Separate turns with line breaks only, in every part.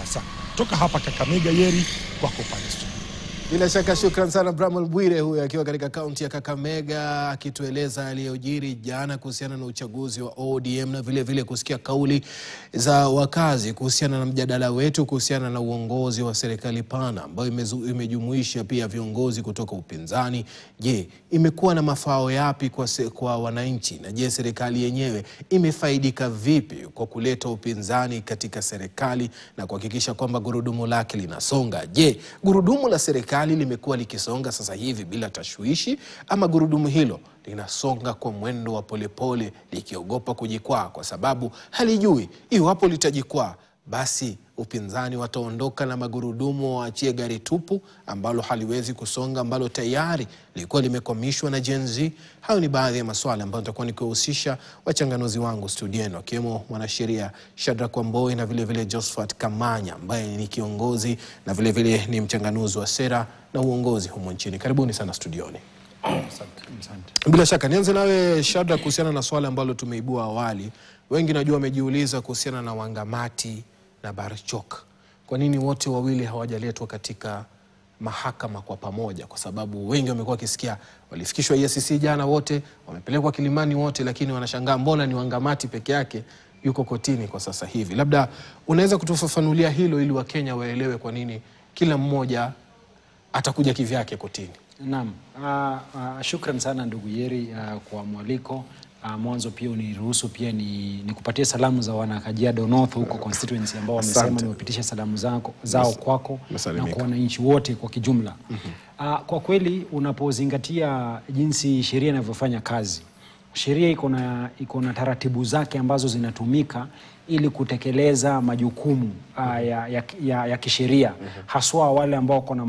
Asante. Toka hapa Kakamega, Yeri, kwako pale.
Bila shaka shukran sana Bramwell Bwire huyu akiwa katika kaunti ya Kakamega akitueleza aliyojiri jana kuhusiana na uchaguzi wa ODM na vile vile kusikia kauli za wakazi kuhusiana na mjadala wetu kuhusiana na uongozi wa serikali pana ambayo imejumuisha pia viongozi kutoka upinzani. Je, imekuwa na mafao yapi kwa wananchi, na je serikali yenyewe imefaidika vipi kwa kuleta upinzani katika serikali na kuhakikisha kwamba gurudumu lake linasonga? Je, gurudumu la serikali limekuwa likisonga sasa hivi bila tashwishi, ama gurudumu hilo linasonga kwa mwendo wa polepole likiogopa kujikwaa kwa sababu halijui iwapo litajikwaa basi upinzani wataondoka na magurudumu waachie gari tupu ambalo haliwezi kusonga, ambalo tayari lilikuwa limekomishwa na Gen Z? Hayo ni baadhi ya maswali ambayo nitakuwa nikihusisha wachanganuzi wangu studioni, wakiwemo mwanasheria Shadrack Wamboi na vile vile Josephat Kamanya ambaye ni kiongozi na vile vile ni mchanganuzi wa sera na uongozi humu nchini. Karibuni sana studioni. Asante. Bila shaka nianze nawe Shadrack, kuhusiana na swali ambalo tumeibua awali. Wengi najua wamejiuliza kuhusiana na Wangamati na Barchok. Kwa nini wote wawili hawajaletwa katika mahakama kwa pamoja? Kwa sababu wengi wamekuwa wakisikia walifikishwa EACC jana wote, wamepelekwa Kilimani wote, lakini wanashangaa mbona ni Wangamati peke yake yuko kotini kwa sasa hivi. Labda unaweza kutufafanulia hilo ili Wakenya waelewe kwa nini kila mmoja atakuja kivyake kotini?
Naam. Shukran sana ndugu Yeri kwa mwaliko. Mwanzo pia uniruhusu pia ni kupatia salamu za wana Kajiado North huko constituency ambao wamesema niwapitisha salamu zao kwako na kwa wananchi wote kwa kijumla. Kwa kweli unapozingatia jinsi sheria inavyofanya kazi, sheria iko na taratibu zake ambazo zinatumika ili kutekeleza majukumu ya kisheria, haswa wale ambao wako na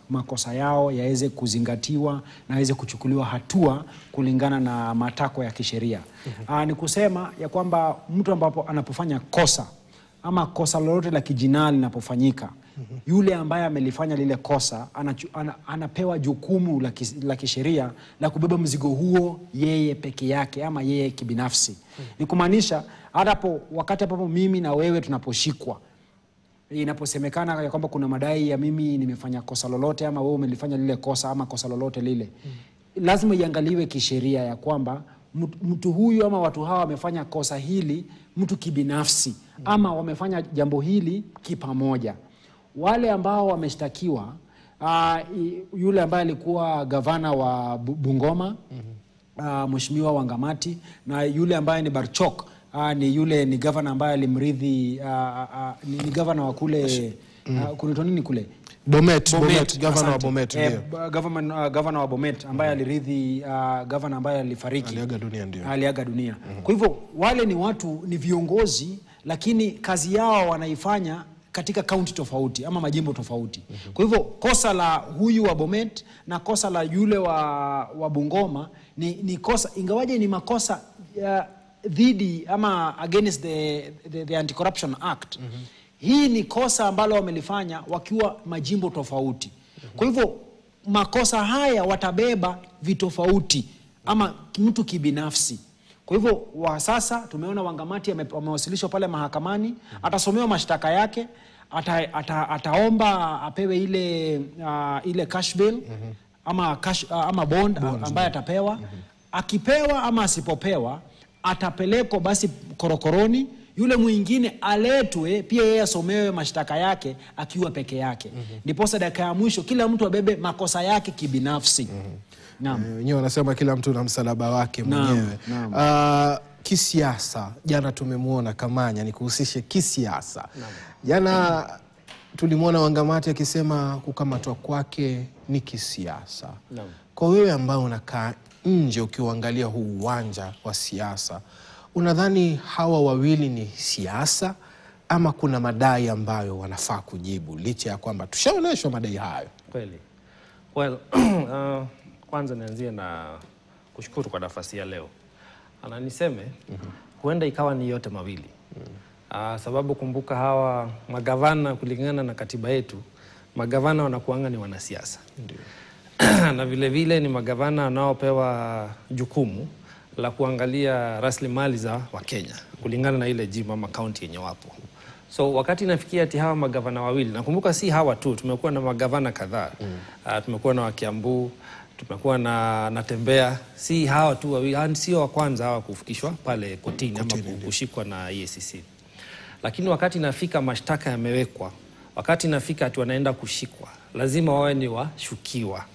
makosa yao yaweze kuzingatiwa na yaweze kuchukuliwa hatua kulingana na matakwa ya kisheria. Ni kusema ya kwamba mtu ambapo anapofanya kosa ama kosa lolote la kijinai linapofanyika, yule ambaye amelifanya lile kosa anapewa jukumu la kisheria la kubeba mzigo huo yeye peke yake ama yeye kibinafsi. Ni kumaanisha wakati ambapo mimi na wewe tunaposhikwa, inaposemekana ya kwamba kuna madai ya mimi nimefanya kosa lolote ama wewe umelifanya lile kosa ama kosa lolote lile, lazima iangaliwe kisheria ya kwamba mtu huyu ama watu hawa wamefanya kosa hili mtu kibinafsi ama wamefanya jambo hili kipamoja. Wale ambao wameshtakiwa, yule ambaye alikuwa gavana wa Bungoma, Mheshimiwa Wangamati, na yule ambaye ni Barchok, ni gavana ambaye alimrithi, ni gavana wa kule kuna nini kule
Bomet, gavana wa Bomet,
gavana wa Bomet ambaye alirithi gavana ambaye alifariki, aliaga dunia. Kwa hivyo wale ni watu, ni viongozi, lakini kazi yao wanaifanya katika kaunti tofauti ama majimbo tofauti. Kwa hivyo kosa la huyu wa Bomet na kosa la yule wa Bungoma ni kosa, ingawaje ni makosa dhidi ama against the Anti-Corruption Act. Hii ni kosa ambalo wamelifanya wakiwa majimbo tofauti. Kwa hivyo makosa haya watabeba vitofauti ama mtu kibinafsi. Kwa hivyo sasa tumeona Wangamati amewasilishwa pale mahakamani, atasomewa mashtaka yake, ataomba apewe ile cash bail ama bond ambaye atapewa. Akipewa ama asipopewa, atapelekwa basi korokoroni, yule mwingine aletwe pia yeye asomewe mashtaka yake akiwa peke yake. Ndiposa dakika ya mwisho kila mtu abebe makosa yake kibinafsi.
Wenyewe wanasema kila mtu na msalaba wake mwenyewe. Kisiasa, jana tumemwona Kamanya, nikuhusishe kisiasa. Jana tulimwona Wangamati akisema kukamatwa kwake ni kisiasa. Kwa wewe ambao unakaa nje ukiangalia huu uwanja wa siasa, unadhani hawa wawili ni siasa ama kuna madai ambayo wanafaa kujibu licha ya kwamba tushaoneshwa madai hayo?
Kweli. Kwanza nianzie na kushukuru kwa nafasi ya leo. Niseme huenda ikawa ni yote mawili. Sababu kumbuka hawa magavana kulingana na katiba yetu, magavana wanakuanga ni wanasiasa. Na vile vile ni magavana wanaopewa jukumu la kuangalia rasilimali za Wakenya kulingana na ile jimbo ama county yenye wapo. So wakati nafikia ati hawa magavana wawili, nakumbuka si hawa tu, tumekuwa na magavana kadhaa. Tumekuwa na wa Kiambu, tumekuwa na Natembea, si hawa tu wawili, sio wa kwanza hawa kufikishwa pale kotini ama kushikwa na EACC. Lakini wakati nafika mashtaka yamewekwa, wakati nafika ati wanaenda kushikwa, lazima wawe ni washukiwa.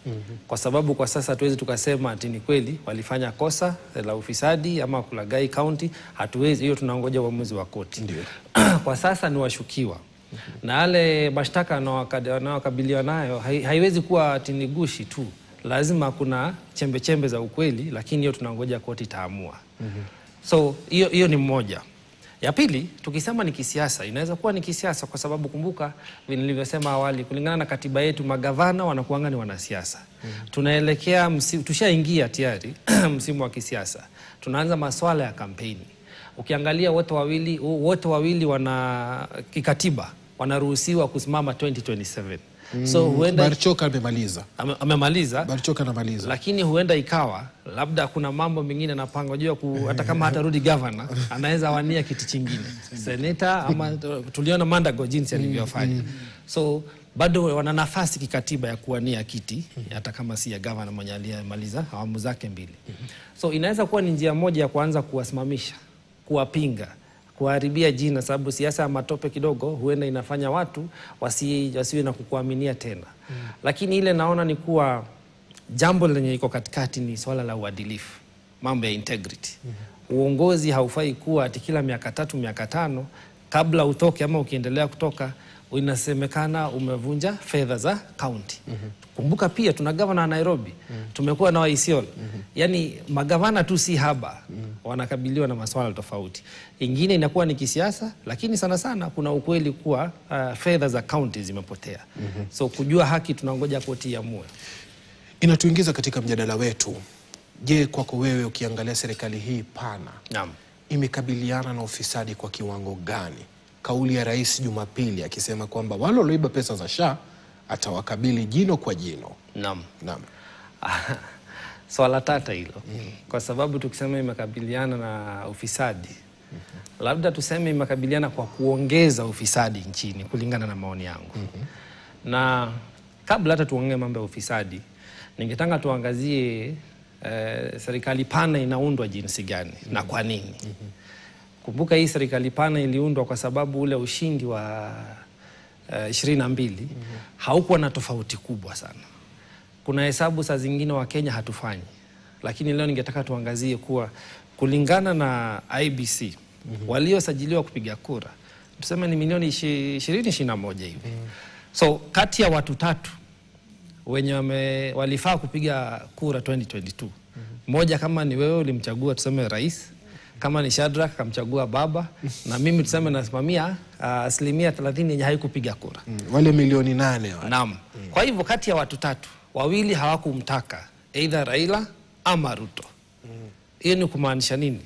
Kwa sababu kwa sasa tuwezi tukasema ati ni kweli walifanya kosa la ufisadi ama kulaghai county, hatuwezi, hiyo tunangoja uamuzi wa koti. Kwa sasa ni washukiwa. Na wale mashtaka wanaokabiliwa nayo haiwezi kuwa ati ni gushi tu. Lazima kuna chembe za ukweli, lakini hiyo tunangoja koti taamua. So hiyo ni mmoja. Ya pili, tukisema ni kisiasa, inaweza kuwa ni kisiasa kwa sababu kumbuka nilivyosema awali, kulingana na katiba yetu magavana wanakuanga ni wanasiasa. Tunaelekea tushaingia tayari msimu wa kisiasa. Tunaanza masuala ya kampeni. Ukiangalia wote wawili wana kikatiba wanaruhusiwa kusimama 2027. So huenda
Barchoka amemaliza.
Barchoka anamaliza. Lakini huenda ikawa labda kuna mambo mengine napanga, unajua hata kama hatarudi governor anaweza wania kiti kingine. Senator ama tuliona Mandago jinsi alivyofanya. So bado wana nafasi kikatiba ya kuwania kiti hata kama si ya governor mwenye aliyemaliza awamu zake 2. So inaweza kuwa ni njia moja ya kuanza kuwasimamisha, kuwapinga, kuharibia jina, sababu siasa ya matope kidogo huenda inafanya watu wasiwe na kukuaminia tena. Lakini ile naona ni kuwa jambo lenye iko katikati ni swala la uadilifu, mambo ya integrity. Uongozi haufai kuwa ati kila miaka 3 miaka 5 kabla utoke ama ukiendelea kutoka inasemekana umevunja fedha za county. Kumbuka pia tuna gavana Nairobi, tumekuwa na Isiolo. Yani magavana tu si haba, wanakabiliwa na masuala tofauti. Ingine inakuwa ni kisiasa, lakini sana sana kuna ukweli kuwa fedha za county zimepotea. So kujua haki tunangoja koti iamue.
Inatuingiza katika mjadala wetu. Je, kwako wewe ukiangalia serikali hii pana, imekabiliana na ufisadi kwa kiwango gani? Kauli ya Rais Jumapili akisema kwamba wale walioiba pesa za SHA atawakabili jino kwa jino.
Naam. Swala tata hilo. Kwa sababu tukisema imekabiliana na ufisadi, labda tuseme imekabiliana kwa kuongeza ufisadi nchini kulingana na maoni yangu. Na kabla hata tuongee mambo ya ufisadi, ningetaka tuangazie serikali pana inaundwa jinsi gani na kwa nini. Kumbuka hii serikali pana iliundwa kwa sababu ule ushindi wa 22 haukuwa na tofauti kubwa sana. Kuna hesabu saa zingine wa Kenya hatufanyi. Lakini leo ningetaka tuangazie kuwa kulingana na IBC waliosajiliwa kupiga kura tuseme ni milioni 21 hivi. So kati ya watu 3 wenye walifaa kupiga kura 2022, mmoja kama ni wewe ulimchagua tuseme rais, kama ni Shadrack kamchagua baba, na mimi tuseme nasimamia asilimia 30 yenye haikupiga kura.
Wale milioni 8 wale.
Naam. Kwa hivyo kati ya watu 3, 2 hawakumtaka either Raila ama Ruto. Hiyo ni kumaanisha nini?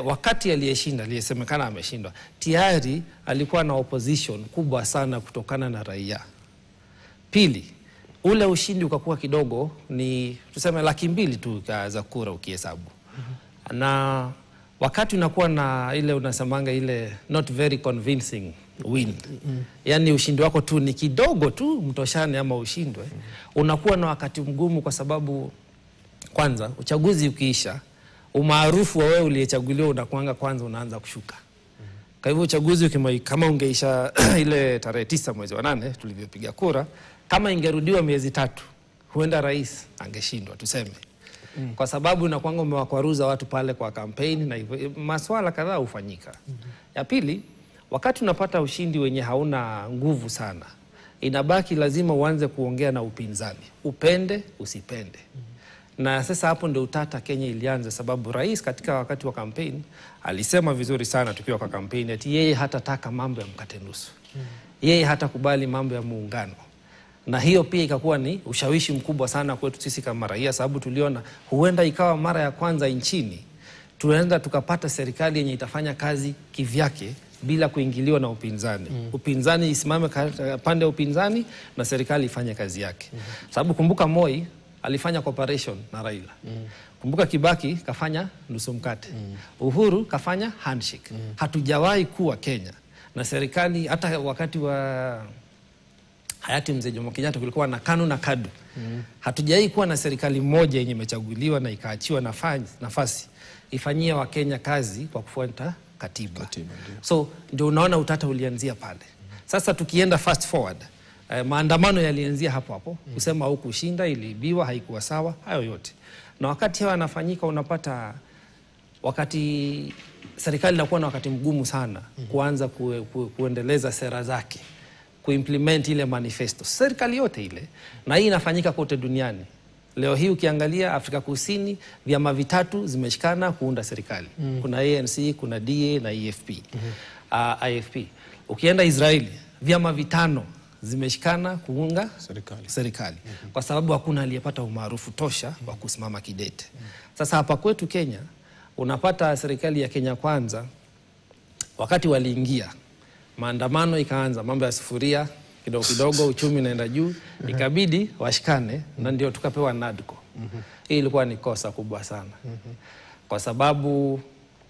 Wakati aliyeshinda, aliyesemekana ameshindwa, tayari alikuwa na opposition kubwa sana kutokana na raia. Pili, ule ushindi ukakuwa kidogo ni tuseme 200,000 tu za kura ukihesabu. Na wakati unakuwa na ile unasemanga ile not very convincing win, yani ushindi wako tu ni kidogo tu mtoshane ama ushindwe, unakuwa na wakati mgumu kwa sababu kwanza uchaguzi ukiisha, umaarufu wa wewe uliyechaguliwa unakuanga kwanza unaanza kushuka. Kwa hivyo uchaguzi kama ungeisha ile tarehe 9 mwezi wa 8 tulivyopiga kura, kama ingerudiwa miezi 3, huenda rais angeshindwa tuseme. Kwa sababu unakuanga umewakwaruza watu pale kwa kampeni na hivyo masuala kadhaa hufanyika. Ya pili, wakati unapata ushindi wenye hauna nguvu sana, inabaki lazima uanze kuongea na upinzani, upende usipende. Na sasa hapo ndio utata Kenya ilianza, sababu rais katika wakati wa kampeni alisema vizuri sana tukiwa kwa kampeni ati yeye hatataka mambo ya mkate nusu. Yeye hatakubali mambo ya muungano. Na hiyo pia ikakuwa ni ushawishi mkubwa sana kwetu sisi kama raia, sababu tuliona huenda ikawa mara ya kwanza nchini tunaenda tukapata serikali yenye itafanya kazi kivyake bila kuingiliwa na upinzani. Upinzani isimame pande upinzani na serikali ifanye kazi yake. Sababu kumbuka Moi alifanya cooperation na Raila. Kumbuka Kibaki kafanya nusu mkate. Uhuru kafanya handshake. Hatujawahi kuwa Kenya na serikali hata wakati wa hayati mzee Jomo Kenyatta kulikuwa na KANU na KADU. Hatujai kuwa na serikali moja yenye imechaguliwa na ikaachiwa nafasi ifanyie wa Kenya kazi kwa kufuata katiba. So ndio unaona utata ulianzia pale. Sasa tukienda fast forward, maandamano yalianzia hapo hapo, kusema au kushinda, iliibiwa, haikuwa sawa, hayo yote. Na wakati hayo yanafanyika, unapata wakati serikali inakuwa na wakati mgumu sana kuanza kuendeleza sera zake, kuimplement ile manifesto. Serikali yote ile, na hii inafanyika kote duniani. Leo hii ukiangalia Afrika Kusini, vyama vitatu zimeshikana kuunda serikali. Kuna ANC, kuna DA na IFP. Ukienda Israeli, vyama vitano zimeshikana kuunga serikali. Kwa sababu hakuna aliyepata umaarufu tosha wa kusimama kidete. Sasa hapa kwetu Kenya, unapata serikali ya Kenya Kwanza, wakati waliingia, maandamano ikaanza, mambo ya sufuria, kidogo kidogo uchumi naenda juu, ikabidi washikane, na ndio tukapewa NADCO. Hii ilikuwa ni kosa kubwa sana. Kwa sababu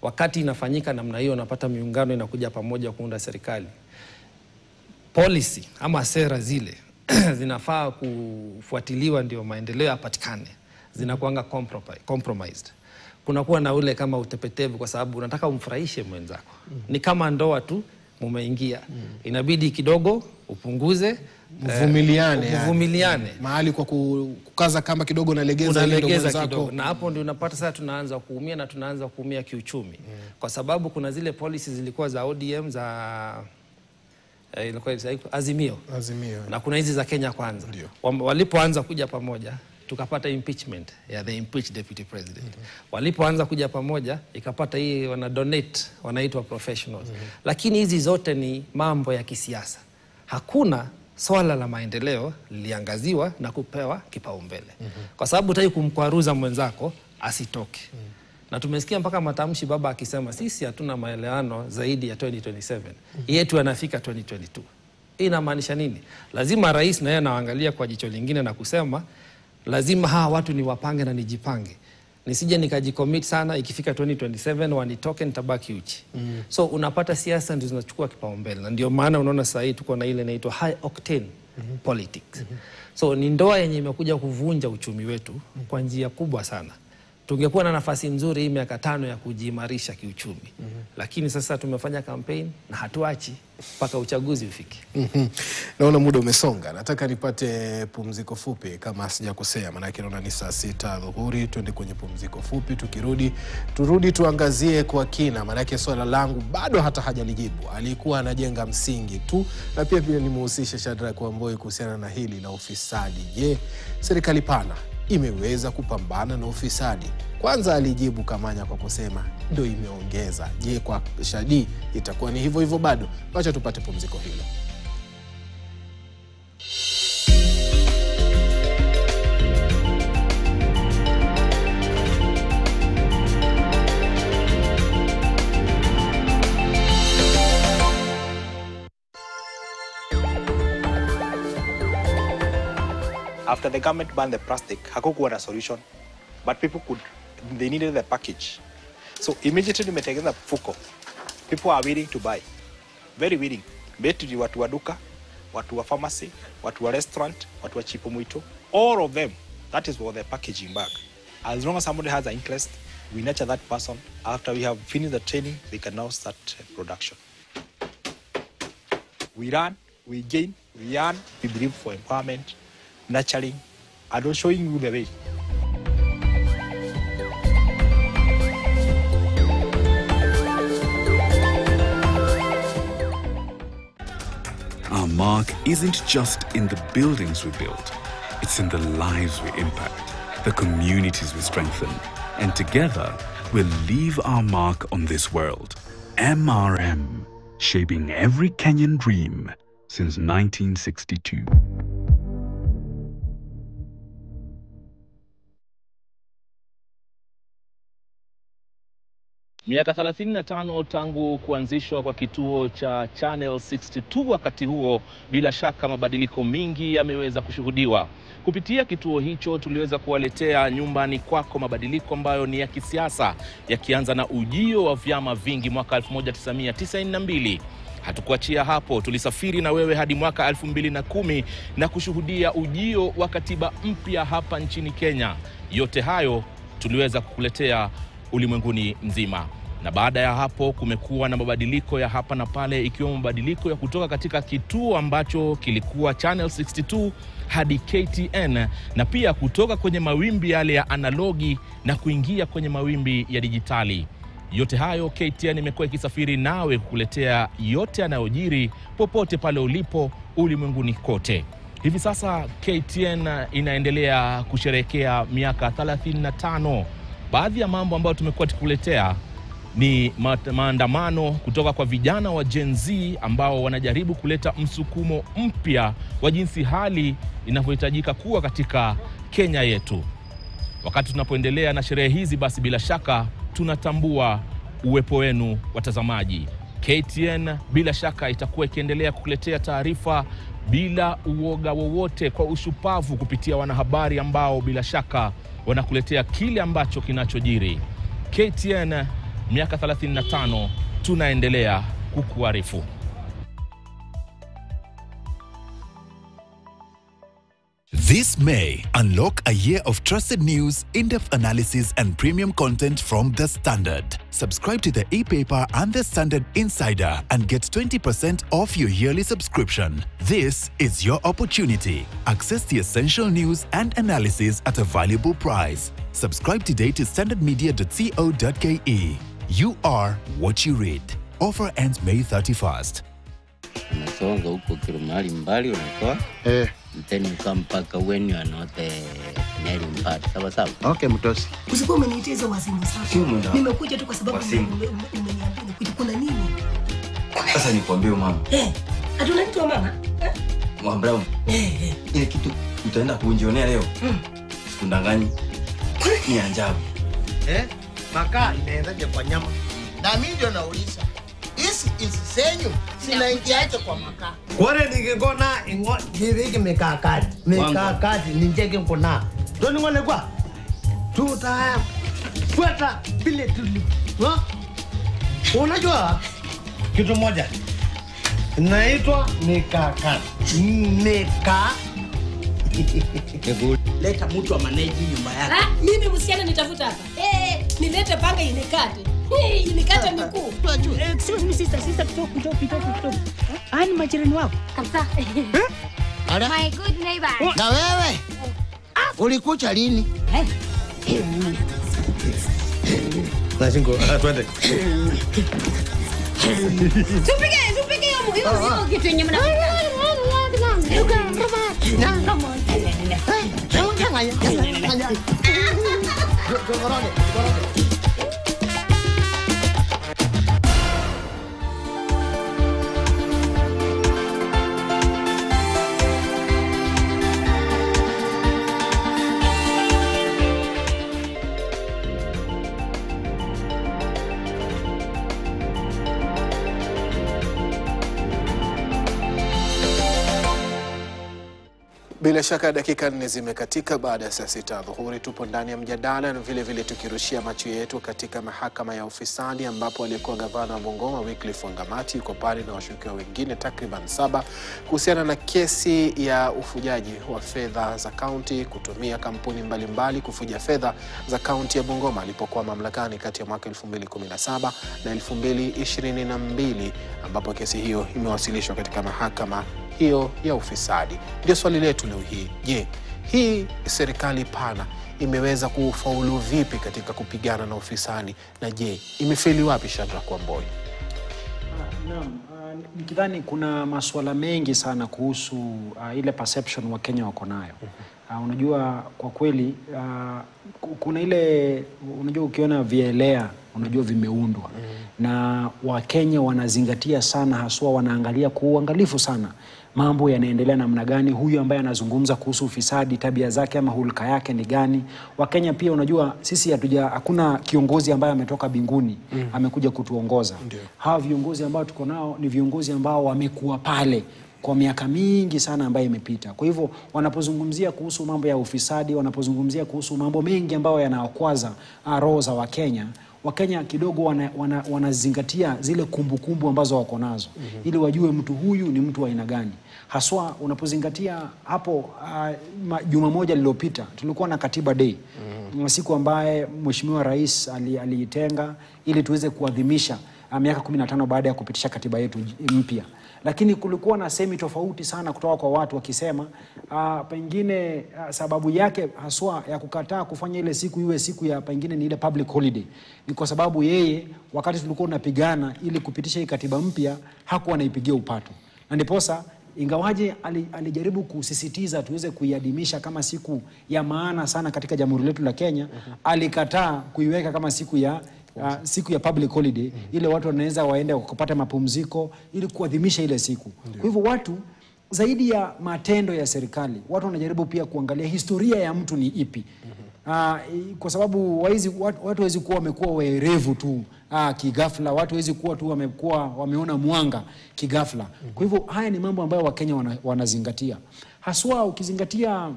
wakati inafanyika namna hiyo, unapata miungano inakuja pamoja kuunda serikali, policy ama sera zile zinafaa kufuatiliwa ndio maendeleo yapatikane, zinakuanga compromised. Kunakuwa na ule kama utepetevu, kwa sababu unataka umfurahishe mwenzako. Ni kama ndoa tu mumeingia, inabidi kidogo upunguze, mvumiliane.
Mahali kwa kukaza kama kidogo unalegeza
kidogo. Na hapo ndio unapata sasa tunaanza kuumia, na tunaanza kuumia kiuchumi. Kwa sababu kuna zile policies zilikuwa za ODM, za ilikuwa Azimio. Na kuna hizi za Kenya Kwanza. Walipoanza kuja pamoja, tukapata impeachment ya the impeached deputy president. Walipoanza kuja pamoja, ikapata hii wanaitwa professionals. Lakini hizi zote ni mambo ya kisiasa. Hakuna swala la maendeleo liliangaziwa na kupewa kipaumbele. Kwa sababu hutaki kumkwaruza mwenzako asitoke. Na tumesikia mpaka matamshi baba akisema sisi hatuna maelewano zaidi ya 2027. Yetu yanafika 2022. Hii inamaanisha nini? Lazima rais na yeye anaangalia kwa jicho lingine na kusema lazima hawa watu ni wapange na nijipange. Nisije nikajicommit sana, ikifika 2027 wanitoke nitabaki uchi. So unapata siasa ndizo zinachukua kipaumbele. Na ndio maana unaona sasa hii tuko na ile inaitwa high octane politics. So ni ndoa yenye imekuja kuvunja uchumi wetu kwa njia kubwa sana. Tungekuwa na nafasi nzuri hii miaka 5 ya kujiimarisha kiuchumi. Lakini sasa tumefanya campaign na hatuachi mpaka uchaguzi ufike.
Naona muda umesonga. Nataka nipate pumziko fupi kama sijakosea, maana yake naona ni saa 6 dhuhuri. Twende kwenye pumziko fupi, turudi tuangazie kwa kina, maana yake swala langu bado hata hajalijibu. Alikuwa anajenga msingi tu, na pia nimuhusishe Shadrack Wamboi kuhusiana na hili la ufisadi. Je, serikali pana imeweza kupambana na ufisadi? Kwanza alijibu Kamanya kwa kusema ndio imeongeza. Je, kwa Shadi itakuwa ni hivyo hivyo bado? Wacha tupate pumziko hilo.
After the government banned the plastic, hakukuwa na solution, but they needed the package. So immediately nimetengeneza mfuko. People are willing to buy. Very willing. Betu watu wa duka, watu wa pharmacy, watu wa restaurant, watu wa chipo mwito. All of them. That is what the packaging bag. As long as somebody has an interest, we nurture that person. After we have finished the training, they can now start production. We learn, we gain, we earn, we believe for empowerment, nurturing, and showing you the way.
Our mark isn't just in the buildings we build, it's in the lives we impact, the communities we strengthen, and together we'll leave our mark on this world. MRM, shaping every Kenyan dream since 1962.
Miaka 35 tangu kuanzishwa kwa kituo cha Channel 62. Wakati huo bila shaka mabadiliko mingi yameweza kushuhudiwa. Kupitia kituo hicho tuliweza kuwaletea nyumbani kwako mabadiliko ambayo ni ya kisiasa, yakianza na ujio wa vyama vingi mwaka 1992. Hatukuachia hapo, tulisafiri na wewe hadi mwaka 2010 na kushuhudia ujio wa katiba mpya hapa nchini Kenya. Yote hayo tuliweza kukuletea ulimwenguni mzima. Na baada ya hapo kumekuwa na mabadiliko ya hapa na pale, ikiwemo mabadiliko ya kutoka katika kituo ambacho kilikuwa Channel 62 hadi KTN, na pia kutoka kwenye mawimbi yale ya analogi na kuingia kwenye mawimbi ya dijitali. Yote hayo KTN imekuwa ikisafiri nawe kukuletea yote yanayojiri popote pale ulipo ulimwenguni kote. Hivi sasa KTN inaendelea kusherehekea miaka 35. Baadhi ya mambo ambayo tumekuwa tukuletea ni maandamano kutoka kwa vijana wa Gen Z ambao wanajaribu kuleta msukumo mpya wa jinsi hali inavyohitajika kuwa katika Kenya yetu. Wakati tunapoendelea na sherehe hizi, basi bila shaka tunatambua uwepo wenu watazamaji. KTN bila shaka itakuwa ikiendelea kukuletea taarifa bila uoga wowote, kwa ushupavu kupitia wanahabari ambao bila shaka wanakuletea kile ambacho kinachojiri. KTN miaka 35, tunaendelea kukuarifu.
This May, unlock a year of trusted news, in-depth analysis and premium content from The Standard. Subscribe to the e-paper and The Standard Insider and get 20% off your yearly subscription. This is your opportunity. Access the essential news and analysis at a valuable price. Subscribe today to standardmedia.co.ke. You are what you read. Offer ends May 31st.
Unasonga huko kilo mahali mbali unatoa. Then you come back when you are not nearly mbali. Sawa sawa.
Okay, mtosi.
Usikuwa umeniitiza wazimu sana. Nimekuja tu kwa sababu umeniambia kuna nini?
Sasa nikwambie mama.
Hatuna kitu mama.
Mama Brown. Ile kitu utaenda kuonjionea leo. Sikundanganyi. Ni ajabu.
Makaa inaendaje kwa nyama? Na mimi ndio nauliza. Isi senyu sinaingiaje kwa makaa? Kwani nikikona ingo hivi mikakati. Mikakati ninjeke nkona. Ndio ngone kwa. Tuta fuata vile tuli. Unajua kitu moja inaitwa mikakati. Leta mtu wa manage nyumba yake.
Mimi msichana nitafuta hapa. Nilete panga inikate. Inikate miguu.
Excuse me sister, kidogo. Ani majirani wako?
Kabisa.
My good neighbor. Na wewe? Ulikucha lini? Lazima twende.
Tupige hiyo kitu yenye mna.
Bila shaka dakika 4 zimekatika baada ya saa 6 dhuhuri. Tupo ndani ya mjadala na vile vile tukirushia macho yetu katika mahakama ya ufisadi, ambapo aliyekuwa gavana wa Bungoma Wycliffe Wangamati yuko pale na washukiwa wengine takriban 7 kuhusiana na kesi ya ufujaji wa fedha za kaunti, kutumia kampuni mbalimbali kufuja fedha za kaunti ya Bungoma alipokuwa mamlakani kati ya mwaka 2017 na 2022, ambapo kesi hiyo imewasilishwa katika mahakama hiyo ya ufisadi. Ndio swali letu leo hii. Je, hii serikali pana imeweza kufaulu vipi katika kupigana na ufisadi, na je, imefeli wapi Shadrack Wamboi?
Naam, nikidhani kuna masuala mengi sana kuhusu ile perception wa Kenya wako nayo. Unajua kwa kweli kuna ile, unajua ukiona vielea unajua vimeundwa na Wakenya wanazingatia sana, haswa wanaangalia kwa uangalifu sana mambo yanaendelea namna gani, huyu ambaye anazungumza kuhusu ufisadi tabia zake ama hulka yake ni gani. Wakenya pia unajua sisi hakuna kiongozi ambaye ametoka binguni amekuja kutuongoza. Hawa viongozi ambao tuko nao ni viongozi ambao wamekuwa pale kwa miaka mingi sana ambayo imepita. Kwa hivyo wanapozungumzia kuhusu mambo ya ufisadi, wanapozungumzia kuhusu mambo mengi ambayo yanakwaza roho za Wakenya, Wakenya kidogo wanazingatia zile kumbukumbu ambazo wako nazo ili wajue mtu huyu ni mtu wa aina gani. Haswa unapozingatia hapo juma moja lililopita tulikuwa na Katiba Day. Siku ambaye Mheshimiwa Rais aliitenga ili tuweze kuadhimisha miaka 15 baada ya kupitisha katiba yetu mpya. Lakini kulikuwa na semi tofauti sana kutoka kwa watu wakisema pengine sababu yake haswa ya kukataa kufanya ile siku iwe siku ya pengine ni ile public holiday ni kwa sababu yeye wakati tulikuwa tunapigana ili kupitisha hii katiba mpya hakuwa anaipigia upato. Na ndiposa ingawaje alijaribu kusisitiza tuweze kuiadhimisha kama siku ya maana sana katika jamhuri letu la Kenya, alikataa kuiweka kama siku ya public holiday ile watu wanaweza waende kupata mapumziko ili kuadhimisha ile siku. Kwa hivyo watu zaidi ya matendo ya serikali, watu wanajaribu pia kuangalia historia ya mtu ni ipi. Kwa sababu watu hawezi kuwa wamekuwa werevu tu kigafla, watu hawezi kuwa tu wameona mwanga kigafla. Kwa hivyo haya ni mambo ambayo Wakenya wanazingatia. Haswa ukizingatia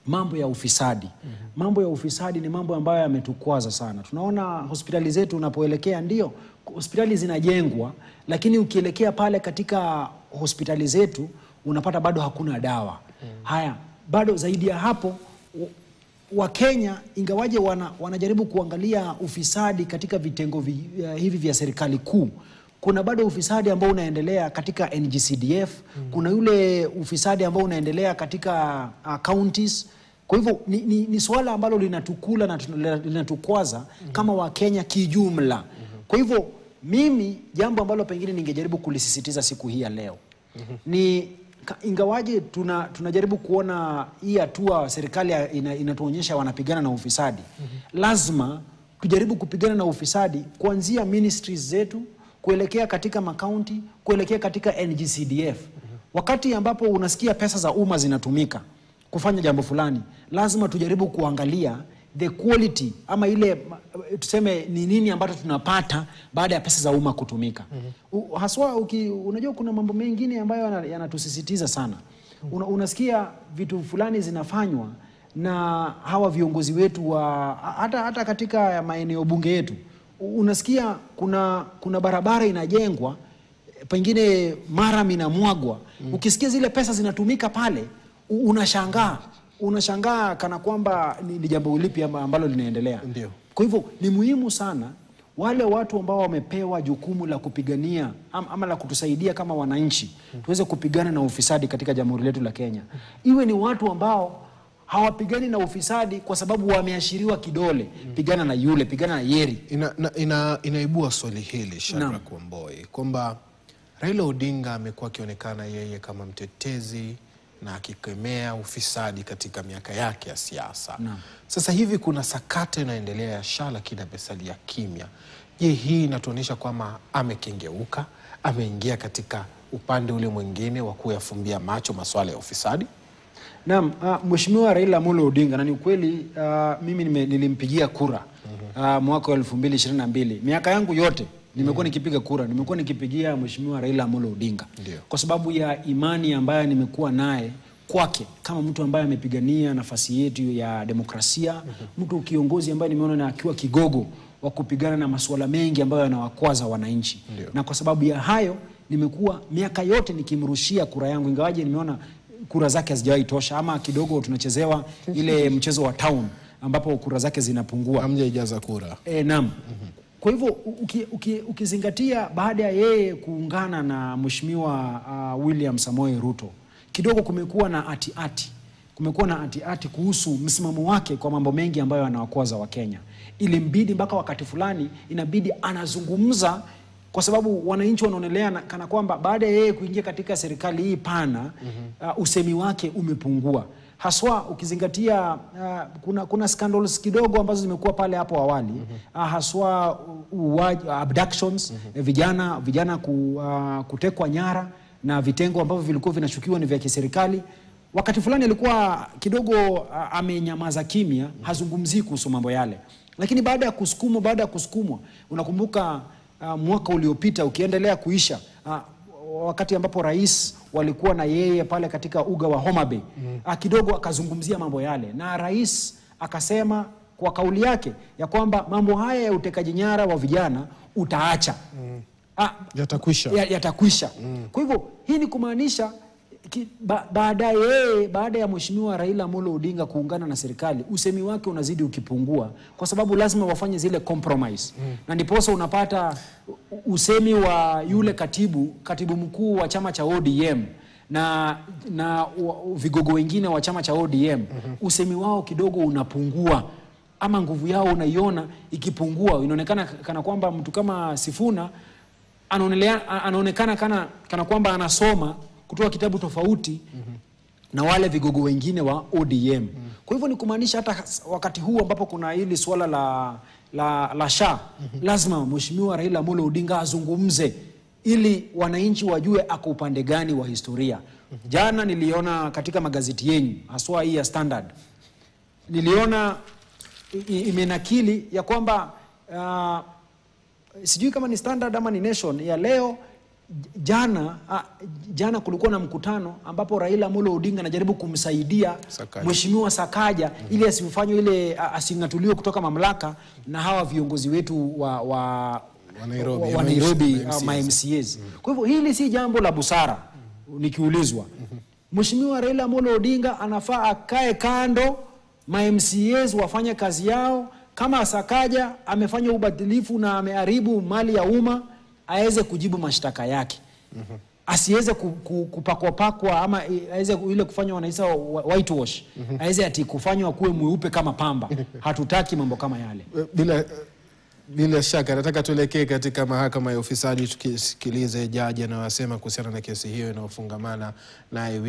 mambo ya ufisadi. Mambo ya ufisadi ni mambo ambayo yametukwaza sana. Tunaona hospitali zetu unapoelekea, ndio hospitali zinajengwa, lakini ukielekea pale katika hospitali zetu unapata bado hakuna dawa. Haya, bado zaidi ya hapo Wakenya ingawaje wanajaribu kuangalia ufisadi katika vitengo hivi vya serikali kuu, kuna bado ufisadi ambao unaendelea katika NGCDF, kuna yule ufisadi ambao unaendelea katika counties. Kwa hivyo ni swala ambalo linatukula na linatukwaza kama Wakenya kijumla. Kwa hivyo mimi jambo ambalo pengine ningejaribu kulisisitiza siku hii ya leo ni ingawaje tunajaribu kuona hii hatua serikali inatuonyesha wanapigana na ufisadi, lazima tujaribu kupigana na ufisadi kuanzia ministries zetu kuelekea katika makaunti, kuelekea katika NGCDF. Wakati ambapo unasikia pesa za umma zinatumika kufanya jambo fulani, lazima tujaribu kuangalia the quality ama ile tuseme ni nini ambacho tunapata baada ya pesa za umma kutumika. Haswa unajua kuna mambo mengine ambayo yanatusisitiza sana. Unasikia vitu fulani zinafanywa na hawa viongozi wetu hata katika maeneo bunge yetu. Unasikia kuna barabara inajengwa, pengine mara minamwagwa. Ukisikia zile pesa zinatumika pale, unashangaa kana kwamba ni jambo lipi ambalo linaendelea.
Ndio.
Kwa hivyo ni muhimu sana wale watu ambao wamepewa jukumu la kupigania ama la kutusaidia kama wananchi tuweze kupigana na ufisadi katika jamhuri letu la Kenya, iwe ni watu ambao hawapigani na ufisadi kwa sababu wameashiriwa kidole, pigana na yule, pigana na Yeri.
Inaibua swali hili Shadrack Wamboi kwamba Raila Odinga amekuwa akionekana yeye kama mtetezi na akikemea ufisadi katika miaka yake ya siasa. Sasa hivi kuna sakata inaendelea ya SHA lakini amesalia kimya. Je, hii inatuonyesha kwamba amekengeuka, ameingia katika upande ule mwingine wa kuyafumbia macho masuala ya ufisadi?
Naam, Mheshimiwa Raila Amolo Odinga, na ni ukweli mimi nilimpigia kura mwaka wa 2022. Miaka yangu yote nimekuwa nikipiga kura, nimekuwa nikipigia Mheshimiwa Raila Amolo Odinga. Kwa sababu ya imani ambayo nimekuwa naye kwake kama mtu ambaye amepigania nafasi yetu ya demokrasia, mtu kiongozi ambaye nimeona na akiwa kigogo wa kupigana na masuala mengi ambayo yanawakwaza wananchi. Na kwa sababu ya hayo nimekuwa miaka yote nikimrushia kura yangu, ingawaje nimeona kura zake hazijawahi tosha, ama kidogo tunachezewa ile mchezo wa town ambapo kura zake zinapungua.
Hamjaijaza kura.
Naam. Kwa hivyo ukizingatia baada ya yeye kuungana na Mheshimiwa William Samoei Ruto, kidogo kumekuwa na ati kuhusu msimamo wake kwa mambo mengi ambayo yanawakwaza Wakenya. Ilimbidi mpaka wakati fulani inabidi anazungumza, kwa sababu wananchi wanaonelea kana kwamba baada ya yeye kuingia katika serikali hii pana usemi wake umepungua. Haswa ukizingatia kuna scandals kidogo ambazo zimekuwa pale hapo awali, haswa abductions, vijana kutekwa nyara na vitengo ambavyo vilikuwa vinashukiwa ni vya kiserikali. Wakati fulani alikuwa kidogo amenyamaza kimya, hazungumzii kuhusu mambo yale. Lakini baada ya kusukumwa, unakumbuka mwaka uliopita ukiendelea kuisha, wakati ambapo rais walikuwa na yeye pale katika uga wa Homa Bay, kidogo akazungumzia mambo yale, na rais akasema kwa kauli yake ya kwamba mambo haya ya utekaji nyara wa vijana utaacha. Yatakwisha. Kwa hivyo hii ni kumaanisha baada ya Mheshimiwa Raila Amolo Odinga kuungana na serikali, usemi wake unazidi ukipungua, kwa sababu lazima wafanye zile compromise. Na ndiposa unapata usemi wa yule katibu mkuu wa chama cha ODM na vigogo wengine wa chama cha ODM, usemi wao kidogo unapungua, ama nguvu yao unaiona ikipungua. Inaonekana kana kwamba mtu kama Sifuna anaonekana kana kwamba anasoma kutoka kitabu tofauti na wale vigogo wengine wa ODM. Kwa hivyo ni kumaanisha hata wakati huu ambapo kuna hili swala la SHA, lazima Mheshimiwa Raila Amolo Odinga azungumze ili wananchi wajue ako upande gani wa historia. Jana niliona katika magazeti yenu, haswa hii ya Standard, niliona imenakili ya kwamba sijui kama ni Standard ama ni Nation ya leo, jana kulikuwa na mkutano ambapo Raila Amolo Odinga anajaribu kumsaidia Mheshimiwa Sakaja ili asifanywe ile asingatuliwe kutoka mamlaka na hawa viongozi wetu wa Nairobi MCAs. Kwa hivyo hili si jambo la busara nikiulizwa. Mheshimiwa Raila Amolo Odinga anafaa akae kando, MCAs wafanye kazi yao. Kama Sakaja amefanya ubadilifu na ameharibu mali ya umma, aweze kujibu mashtaka yake. Asiweze kupakwa ama aweze ile kufanywa wanaisa whitewash. Aweze ati kufanywa kuwe mweupe kama pamba. Hatutaki mambo kama yale.
Bila shaka nataka tuelekee katika mahakama ya ufisadi tukisikilize jaji anayosema kuhusiana na kesi hiyo inayofungamana naye.